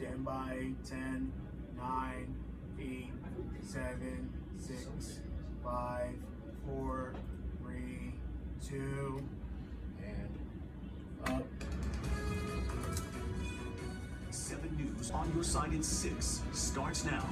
Stand by. 10, 9, 8, 7, 6, 5, 4, 3, 2, and up. 7 News on your side in 6 starts now.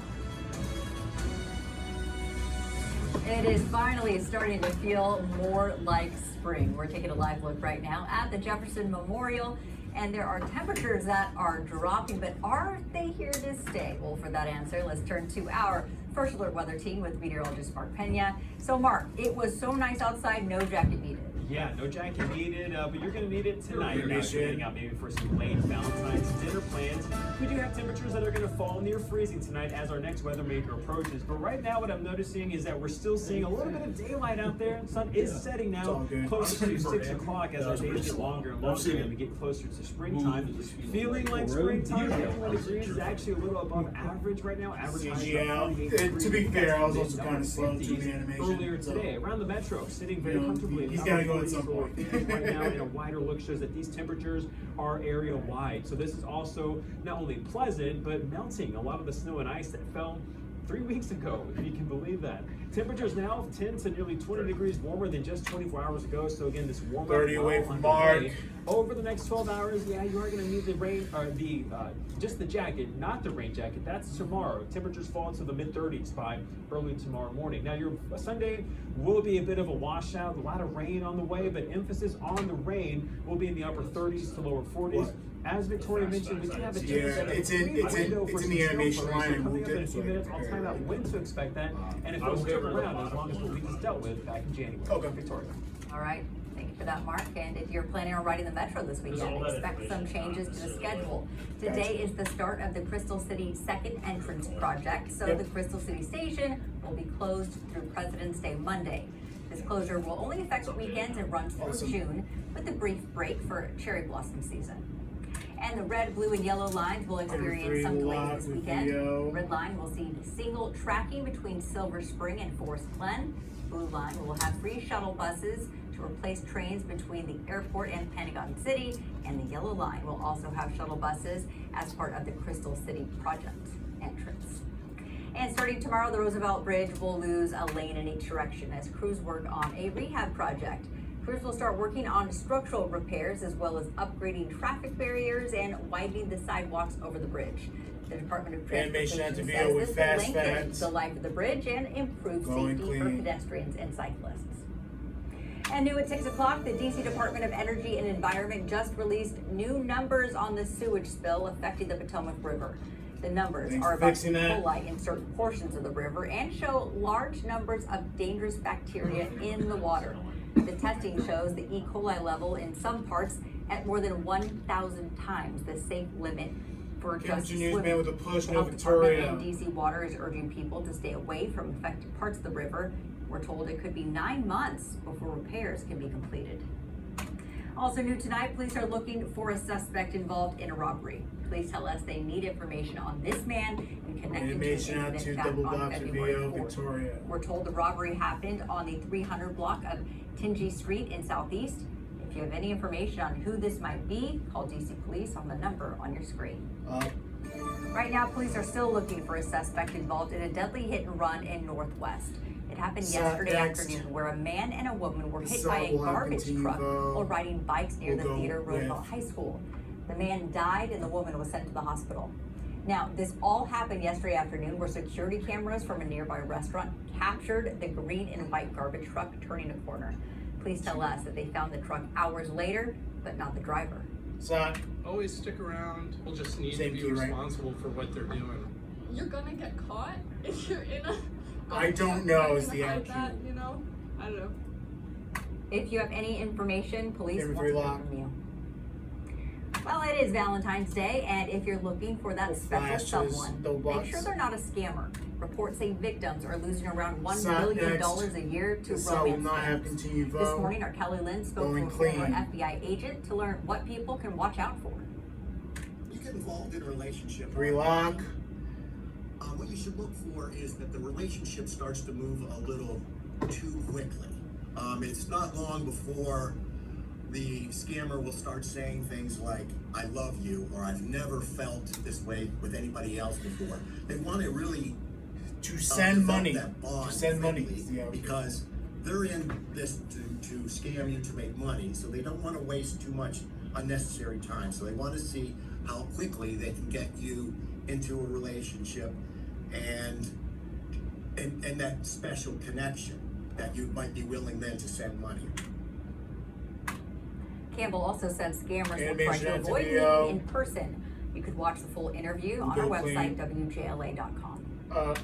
It is finally starting to feel more like spring. We're taking a live look right now at the Jefferson Memorial, and there are temperatures that are dropping, but are they here to stay? Well, for that answer, let's turn to our first alert weather team with meteorologist Mark Pena. So Mark, it was so nice outside, no jacket needed. Yeah, no jacket needed, but you're going to need it tonight. You're heading out maybe for some late Valentine's dinner plans. We do have temperatures that are going to fall near freezing tonight as our next weather maker approaches. But right now, what I'm noticing is that we're still seeing a little bit of daylight out there. The sun is setting now, closer to 6 o'clock as our days get longer and longer and we get closer to springtime. Feeling like springtime, 51 degrees is actually a little above average right now. Average To be fair, I was also kind of slow to the animation. Earlier today, around the metro, sitting very comfortably. He's got to go at some point. Right now, in a wider look shows that these temperatures are area wide. So this is also not only pleasant, but melting a lot of the snow and ice that fell 3 weeks ago, if you can believe that. Temperatures now 10 to nearly 20 degrees warmer than just 24 hours ago. So again, this warm 30 away from Mark. Over the next 12 hours, yeah, you are going to need the rain, or just the jacket, not the rain jacket. That's tomorrow. Temperatures fall to the mid-30s by early tomorrow morning. Now, your Sunday will be a bit of a washout, a lot of rain on the way, but emphasis on the rain will be in the upper 30s to lower 40s. As Victoria mentioned, we do have a chance that it's in the animation line. So coming up in a few minutes, I'll time out when to expect that, and if those stick around as long as what we just dealt with back in January. Okay, Victoria. All right, thank you for that, Mark. And if you're planning on riding the metro this weekend, expect some changes to the schedule. Today is the start of the Crystal City second entrance project, so the Crystal City station will be closed through President's Day Monday. This closure will only affect weekends and run through June, with a brief break for cherry blossom season. And the red, blue, and yellow lines will experience some delays this weekend. Red line will see single tracking between Silver Spring and Forest Glen. Blue line will have free shuttle buses to replace trains between the airport and Pentagon City. And the yellow line will also have shuttle buses as part of the Crystal City project entrance. And starting tomorrow, the Roosevelt Bridge will lose a lane in each direction as crews work on a rehab project. Crews will start working on structural repairs as well as upgrading traffic barriers and widening the sidewalks over the bridge. The Department of Transportation says this will lengthen the life of the bridge and improve safety for pedestrians and cyclists. And new at 6 o'clock, the DC Department of Energy and Environment just released new numbers on the sewage spill affecting the Potomac River. The numbers are about E. coli in certain portions of the river and show large numbers of dangerous bacteria in the water. The testing shows the E. coli level in some parts at more than 1,000 times the safe limit for just swimming. The Health Department and DC Water is urging people to stay away from affected parts of the river. We're told it could be 9 months before repairs can be completed. Also new tonight, police are looking for a suspect involved in a robbery. Police tell us they need information on this man and connected to an incident back on February 4th. We're told the robbery happened on the 300 block of Tingy Street in Southeast. If you have any information on who this might be, call DC Police on the number on your screen. Right now, police are still looking for a suspect involved in a deadly hit and run in Northwest. It happened yesterday afternoon where a man and a woman were hit by a garbage truck while riding bikes near the Theodore Roosevelt High School. The man died and the woman was sent to the hospital. Now, this all happened yesterday afternoon where security cameras from a nearby restaurant captured the green and white garbage truck turning a corner. Police tell us that they found the truck hours later, but not the driver. Always stick around. We'll just need to be responsible for what they're doing. You're gonna get caught if you're in a... I don't know is the answer. You know? I don't know. If you have any information, police want to hear from you. Well, it is Valentine's Day, and if you're looking for that special someone, make sure they're not a scammer. Reports say victims are losing around $1 billion a year to romance scams. This morning, our Kelly Lynn spoke to a former FBI agent to learn what people can watch out for. You get involved in a relationship. Relock. What you should look for is that the relationship starts to move a little too quickly. It's not long before the scammer will start saying things like, I love you, or I've never felt this way with anybody else before. They want to really To send money. that bond To send money. quickly, Yeah. because they're in this to scam you to make money, so they don't want to waste too much unnecessary time. So they want to see how quickly they can get you into a relationship and that special connection that you might be willing then to send money. Campbell also said scammers will try Animation to and avoid video. meeting in person. You could watch the full interview on our Go website, clean. WJLA.com.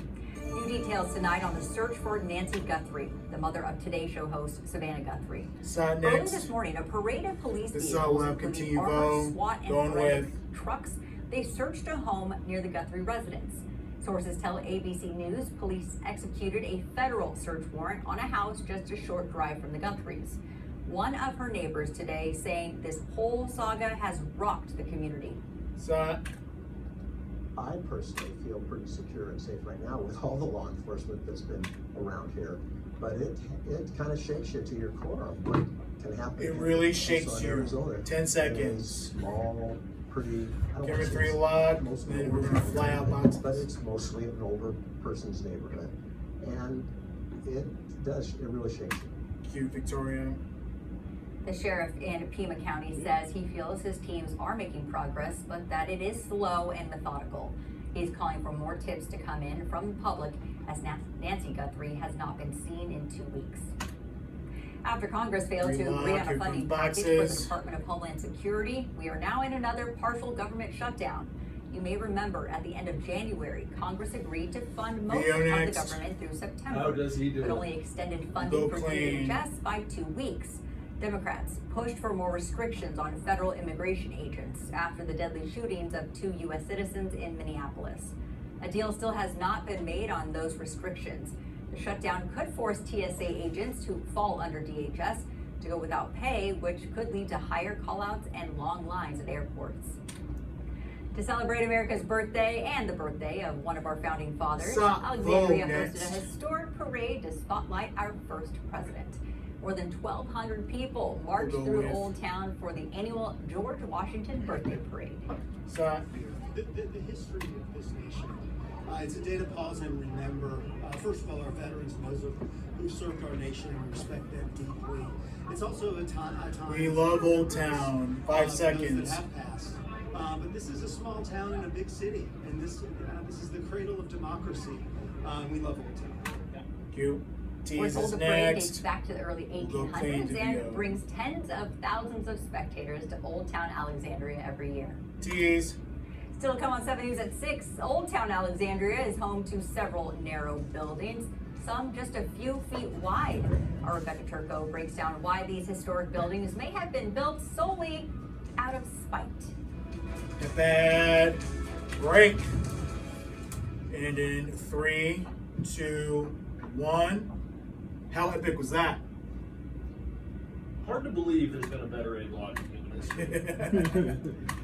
New details tonight on the search for Nancy Guthrie, the mother of Today Show host Savannah Guthrie. Side Early next. this morning, a parade of police This is vehicles, how we'll including continue armored vote. SWAT and Going forensic with- trucks, they searched a home near the Guthrie residence. Sources tell ABC News police executed a federal search warrant on a house just a short drive from the Guthries. One of her neighbors today saying this whole saga has rocked the community. Side. I personally feel pretty secure and safe right now with all the law enforcement that's been around here. But it kind of shakes you to your core of what can happen. It here. really Also shakes in you. Arizona, 10 it seconds. is small, pretty. I don't Camera wanna say 3 it's locked, mostly then older we're gonna fly out boxes. But it's mostly an older person's neighborhood. And it really shakes you. Cute Victoria. The sheriff in Pima County says he feels his teams are making progress, but that it is slow and methodical. He's calling for more tips to come in from the public as Nancy Guthrie has not been seen in 2 weeks. After Congress failed to Relock, agree on a here funding comes package for the boxes. Department of Homeland Security, we are now in another partial government shutdown. You may remember at the end of January, Congress agreed to fund most Video of the next. government through September. How does he do But it? only extended funding Go for clean. DHS by 2 weeks. Democrats pushed for more restrictions on federal immigration agents after the deadly shootings of 2 U.S. citizens in Minneapolis. A deal still has not been made on those restrictions. The shutdown could force TSA agents who fall under DHS to go without pay, which could lead to higher callouts and long lines at airports. To celebrate America's birthday and the birthday of one of our founding fathers, Stop. Alexandria Vote hosted next. a historic parade to spotlight our first president. More than 1,200 people marched We'll go through with- Old Town for the annual George Washington birthday parade. Side. The history of this nation. It's a day to pause and remember, first of all, our veterans and those who served our nation, and we respect them deeply. It's also a time We love Old Town. 5 those seconds. that have passed. But this is a small town in a big city, and this is the cradle of democracy. We love Old Town. Cute. We're Tease told is the parade dates next. back to the early We'll go clean 1800s to and video. brings tens of thousands of spectators to Old Town Alexandria every year. Tease. Still to come on 7 News at 6, Old Town Alexandria is home to several narrow buildings, some just a few feet wide. Our Rebecca Turco breaks down why these historic buildings may have been built solely out of spite. A bad break. And in 3, 2, 1. How epic was that? Hard to believe there's been a better A logic in this.